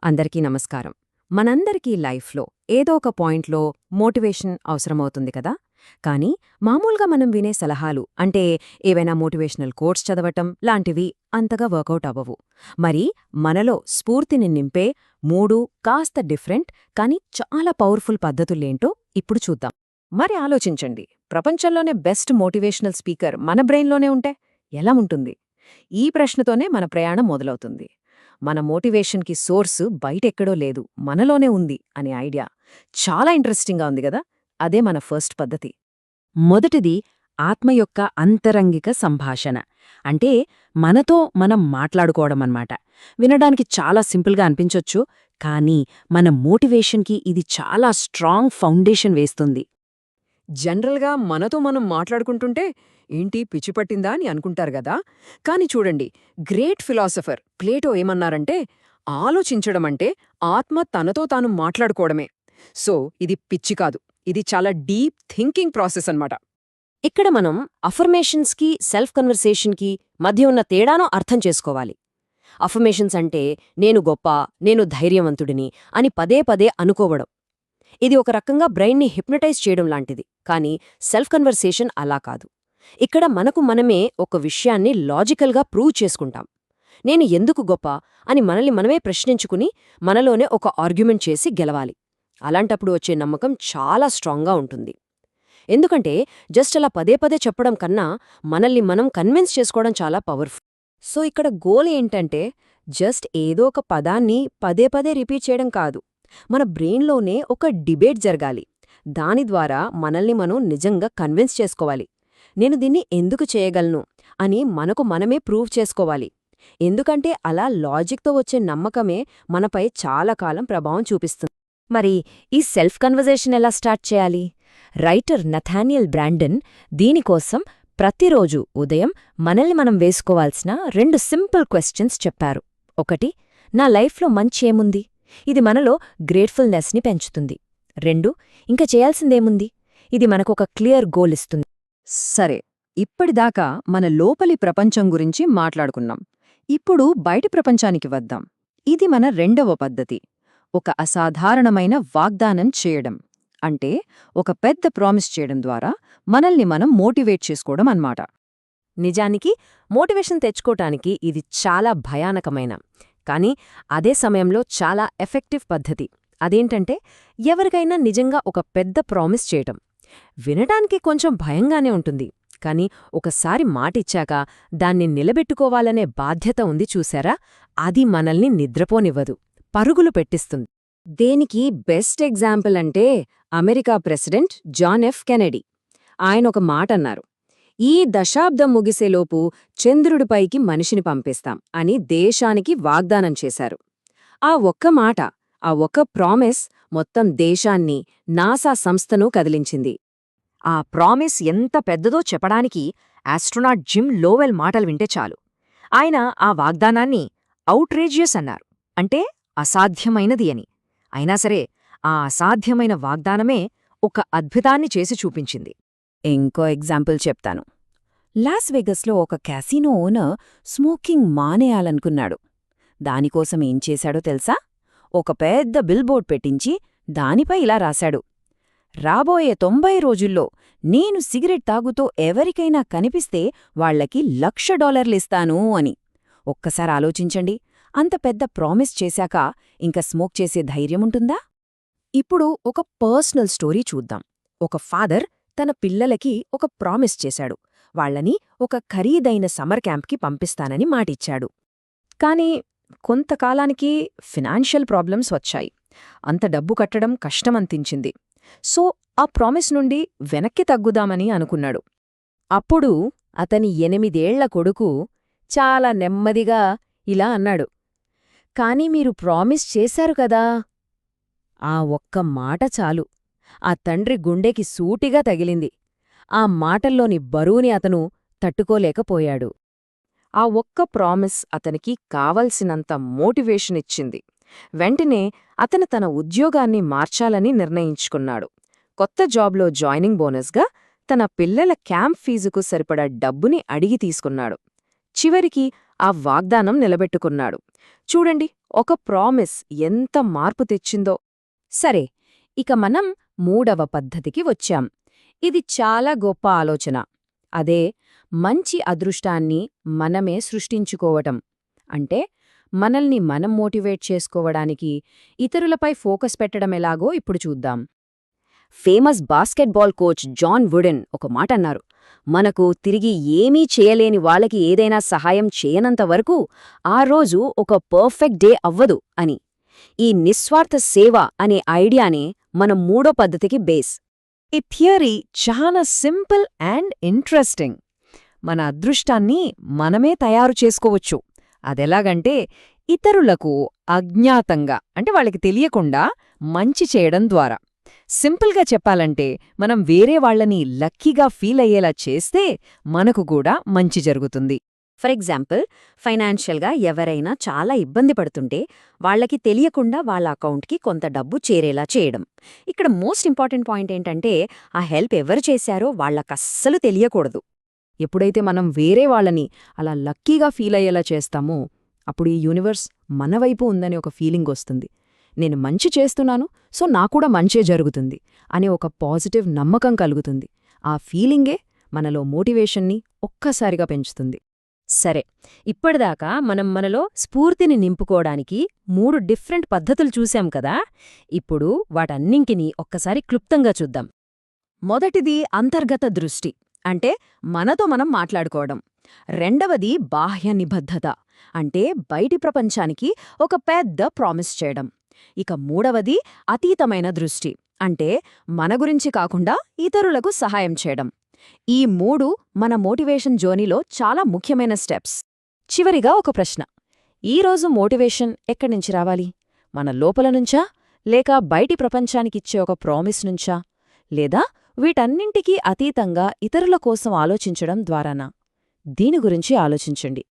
అందరికీ నమస్కారం. మనందరికీ లైఫ్లో ఏదో ఒక పాయింట్లో మోటివేషన్ అవసరమవుతుంది కదా. కానీ మామూలుగా మనం వినే సలహాలు అంటే ఏవైనా మోటివేషనల్ కోట్స్ చదవటం లాంటివి అంతగా వర్కౌట్ అవ్వవు. మరి మనలో స్ఫూర్తిని నింపే మూడు కాస్త డిఫరెంట్ కానీ చాలా పవర్ఫుల్ పద్ధతులేంటో ఇప్పుడు చూద్దాం. మరి ఆలోచించండి, ప్రపంచంలోనే బెస్ట్ మోటివేషనల్ స్పీకర్ మన బ్రెయిన్లోనే ఉంటే ఎలా ఉంటుంది? ఈ ప్రశ్నతోనే మన ప్రయాణం మొదలవుతుంది. మన మోటివేషన్కి సోర్సు బయటెక్కడో లేదు, మనలోనే ఉంది అనే ఐడియా చాలా ఇంట్రెస్టింగ్గా ఉంది గదా. అదే మన ఫస్ట్ పద్ధతి. మొదటిది ఆత్మ యొక్క అంతరంగిక సంభాషణ. అంటే మనతో మనం మాట్లాడుకోవడమన్నమాట. వినడానికి చాలా సింపుల్గా అనిపించొచ్చు, కానీ మన మోటివేషన్కి ఇది చాలా స్ట్రాంగ్ ఫౌండేషన్ వేస్తుంది. జనరల్గా మనతో మనం మాట్లాడుకుంటుంటే ఏంటి పిచ్చి పట్టిందా అని అనుకుంటారు గదా. కాని చూడండి, గ్రేట్ ఫిలాసఫర్ ప్లేటో ఏమన్నారంటే, ఆలోచించడమంటే ఆత్మ తనతో తాను మాట్లాడుకోవడమే. సో ఇది పిచ్చి కాదు, ఇది చాలా డీప్ థింకింగ్ ప్రాసెస్ అన్నమాట. ఇక్కడ మనం అఫర్మేషన్స్కి సెల్ఫ్ కన్వర్సేషన్కి మధ్య ఉన్న తేడాను అర్థం చేసుకోవాలి. అఫర్మేషన్స్ అంటే నేను గొప్ప, నేను ధైర్యవంతుడిని అని పదే పదే అనుకోవడం. ఇది ఒక రకంగా బ్రెయిన్ని హిప్నటైజ్ చేయడం లాంటిది. కానీ సెల్ఫ్ కన్వర్సేషన్ అలా కాదు. ఇక్కడ మనకు మనమే ఒక విషయాన్ని లాజికల్గా ప్రూవ్ చేసుకుంటాం. నేను ఎందుకు గొప్ప అని మనల్ని మనమే ప్రశ్నించుకుని మనలోనే ఒక ఆర్గ్యుమెంట్ చేసి గెలవాలి. అలాంటప్పుడు వచ్చే నమ్మకం చాలా స్ట్రాంగ్గా ఉంటుంది. ఎందుకంటే జస్ట్ అలా పదే పదే చెప్పడం కన్నా మనల్ని మనం కన్విన్స్ చేసుకోవడం చాలా పవర్ఫుల్. సో ఇక్కడ గోల్ ఏంటంటే జస్ట్ ఏదో ఒక పదాన్ని పదే పదే రిపీట్ చేయడం కాదు, మన బ్రెయిన్లోనే ఒక డిబేట్ జరగాలి. దాని ద్వారా మనల్ని మనం నిజంగా కన్విన్స్ చేసుకోవాలి. నేను దీన్ని ఎందుకు చేయగలను అని మనకు మనమే ప్రూవ్ చేసుకోవాలి. ఎందుకంటే అలా లాజిక్తో వచ్చే నమ్మకమే మనపై చాలా కాలం ప్రభావం చూపిస్తుంది. మరి ఈ సెల్ఫ్ కన్వర్జేషన్ ఎలా స్టార్ట్ చేయాలి? రైటర్ నథానియల్ బ్రాండన్ దీనికోసం ప్రతిరోజు ఉదయం మనల్ని మనం వేసుకోవాల్సిన 2 సింపుల్ క్వశ్చన్స్ చెప్పారు. ఒకటి, నా లైఫ్లో మంచి ఏముంది? ఇది మనలో గ్రేట్ఫుల్నెస్ని పెంచుతుంది. 2, ఇంకా చేయాల్సిందేముంది? ఇది మనకొక క్లియర్ గోల్ ఇస్తుంది. సరే, ఇప్పటిదాకా మన లోపలి ప్రపంచం గురించి మాట్లాడుకున్నాం. ఇప్పుడు బయటి ప్రపంచానికి వద్దాం. ఇది మన రెండవ పద్ధతి, ఒక అసాధారణమైన వాగ్దానం చేయడం. అంటే ఒక పెద్ద ప్రామిస్ చేయడం ద్వారా మనల్ని మనం మోటివేట్ చేసుకోవడం అన్నమాట. నిజానికి మోటివేషన్ తెచ్చుకోటానికి ఇది చాలా భయానకమైన, కానీ అదే సమయంలో చాలా ఎఫెక్టివ్ పద్ధతి. అదేంటంటే ఎవరికైనా నిజంగా ఒక పెద్ద ప్రామిస్ చేయటం. వినటానికి కొంచెం భయంగానే ఉంటుంది, కానీ ఒకసారి మాటిచ్చాక దాన్ని నిలబెట్టుకోవాలనే బాధ్యత ఉంది చూశారా, అది మనల్ని నిద్రపోనివ్వదు, పరుగులు పెట్టిస్తుంది. దేనికి బెస్ట్ ఎగ్జాంపుల్ అంటే America president John F Kennedy. ఆయనొక మాటన్నారు, ఈ దశాబ్దం ముగిసేలోపు చంద్రుడిపైకి మనిషిని పంపిస్తాం అని దేశానికి వాగ్దానం చేశారు. ఆ ఒక్క మాట, ఆ ఒక్క ప్రామిస్ మొత్తం దేశాన్ని, నాసా సంస్థను కదిలించింది. ఆ ప్రామిస్ ఎంత పెద్దదో చెప్పడానికి ఆస్ట్రోనాట్ జిమ్ లోవెల్ మాటలు వింటే చాలు. ఆయన ఆ వాగ్దానాన్ని ఔట్రేజియస్ అన్నారు, అంటే అసాధ్యమైనది అని. అయినా సరే ఆ అసాధ్యమైన వాగ్దానమే ఒక అద్భుతాన్ని చేసి చూపించింది. ఇంకో ఎగ్జాంపుల్ చెప్తాను. లాస్ వెగస్లో ఒక క్యాసినో ఓనర్ స్మోకింగ్ మానేయాలనుకున్నాడు. దానికోసం ఏం చేశాడో తెలుసా? ఒక పెద్ద బిల్బోర్డ్ పెట్టించి దానిపై ఇలా రాశాడు, రాబోయే 90 రోజుల్లో నేను సిగరెట్ తాగుతూ ఎవరికైనా కనిపిస్తే వాళ్లకి $1,00,000 అని. ఒక్కసారి ఆలోచించండి, అంత పెద్ద ప్రామిస్ చేశాక ఇంక స్మోక్ చేసే ధైర్యముంటుందా? ఇప్పుడు ఒక పర్సనల్ స్టోరీ చూద్దాం. ఒక ఫాదర్ తన పిల్లలకి ఒక ప్రామిస్ చేశాడు, వాళ్లని ఒక ఖరీదైన సమ్మర్ క్యాంప్కి పంపిస్తానని మాటిచ్చాడు. కాని కొంతకాలానికి ఫినాన్షియల్ ప్రాబ్లమ్స్ వచ్చాయి. అంత డబ్బు కట్టడం కష్టమంతించింది. సో ఆ ప్రామిస్ నుండి వెనక్కి తగ్గుదామని అనుకున్నాడు. అప్పుడు అతని 8 ఏళ్ల కొడుకు చాలా నెమ్మదిగా ఇలా అన్నాడు, కాని మీరు ప్రామిస్ చేశారు కదా. ఆ ఒక్క మాట చాలు ఆ తండ్రి గుండెకి సూటిగా తగిలింది. ఆ మాటల్లోని బరువుని అతను తట్టుకోలేకపోయాడు. ఆ ఒక్క ప్రామిస్ అతనికి కావలసినంత మోటివేషన్ ఇచ్చింది. వెంటనే అతను తన ఉద్యోగాన్ని మార్చాలని నిర్ణయించుకున్నాడు. కొత్త జాబ్లో జాయినింగ్ బోనస్గా తన పిల్లల క్యాంప్ ఫీజుకు సరిపడా డబ్బుని అడిగి తీసుకున్నాడు. చివరికి ఆ వాగ్దానం నిలబెట్టుకున్నాడు. చూడండి, ఒక ప్రామిస్ ఎంత మార్పు తెచ్చిందో. సరే, ఇక మనం 3వ పద్ధతికి వచ్చాం. ఇది చాలా గొప్ప ఆలోచన. అదే మంచి అదృష్టాన్ని మనమే సృష్టించుకోవటం. అంటే మనల్ని మనం మోటివేట్ చేసుకోవడానికి ఇతరులపై ఫోకస్ పెట్టడమెలాగో ఇప్పుడు చూద్దాం. Famous basketball coach John Wooden ఒక మాట అన్నారు, మనకు తిరిగి ఏమీ చేయలేని వాళ్ళకి ఏదైనా సహాయం చేయనంత వరకు ఆ రోజు ఒక పర్ఫెక్ట్ డే అవ్వదు అని. ఈ నిస్వార్థ సేవ అనే ఐడియానే మన 3వ పద్ధతికి బేస్. ఈ థియరీ చాలా సింపుల్ అండ్ ఇంట్రెస్టింగ్. మన అదృష్టాన్ని మనమే తయారు చేసుకోవచ్చు. అదెలాగంటే ఇతరులకు అజ్ఞాతంగా, అంటే వాళ్ళకి తెలియకుండా మంచి చేయడం ద్వారా. సింపుల్గా చెప్పాలంటే మనం వేరే వాళ్ళని లక్కీగా ఫీల్ అయ్యేలా చేస్తే మనకు కూడా మంచి జరుగుతుంది. ఫర్ ఎగ్జాంపుల్, ఫైనాన్షియల్గా ఎవరైనా చాలా ఇబ్బంది పడుతుంటే వాళ్లకి తెలియకుండా వాళ్ళ అకౌంట్కి కొంత డబ్బు చేరేలా చేయడం. ఇక్కడ మోస్ట్ ఇంపార్టెంట్ పాయింట్ ఏంటంటే ఆ హెల్ప్ ఎవరు చేశారో వాళ్లకస్సలు తెలియకూడదు. ఎప్పుడైతే మనం వేరే వాళ్ళని అలా లక్కీగా ఫీల్ అయ్యేలా చేస్తామో అప్పుడు ఈ యూనివర్స్ మన వైపు ఉందని ఒక ఫీలింగ్ వస్తుంది. నేను మంచి చేస్తున్నాను, సో నాకూడా మంచే జరుగుతుంది అనే ఒక పాజిటివ్ నమ్మకం కలుగుతుంది. ఆ ఫీలింగే మనలో మోటివేషన్ని ఒక్కసారిగా పెంచుతుంది. సరే, ఇప్పటిదాకా మనం మనలో స్ఫూర్తిని నింపుకోవడానికి 3 డిఫరెంట్ పద్ధతులు చూశాం కదా. ఇప్పుడు వాటన్నింటినీ ఒక్కసారి క్లుప్తంగా చూద్దాం. మొదటిది అంతర్గత దృష్టి, అంటే మనతో మనం మాట్లాడుకోవడం. రెండవది బాహ్య నిబద్ధత, అంటే బయటి ప్రపంచానికి ఒక పెద్ద ప్రామిస్ చేయడం. ఇక మూడవది అతీతమైన దృష్టి, అంటే మన గురించి కాకుండా ఇతరులకు సహాయం చేయడం. ఈ 3 మన మోటివేషన్ జర్నీలో చాలా ముఖ్యమైన స్టెప్స్. చివరిగా ఒక ప్రశ్న: ఈరోజు మోటివేషన్ ఎక్కడ్నుంచి రావాలి? మన లోపల నుంచా, లేక బయటి ప్రపంచానికిచ్చే ఒక ప్రామిస్ నుంచా, లేదా వీటన్నింటికీ అతీతంగా ఇతరుల కోసం ఆలోచించడం ద్వారానా? దీని గురించి ఆలోచించండి.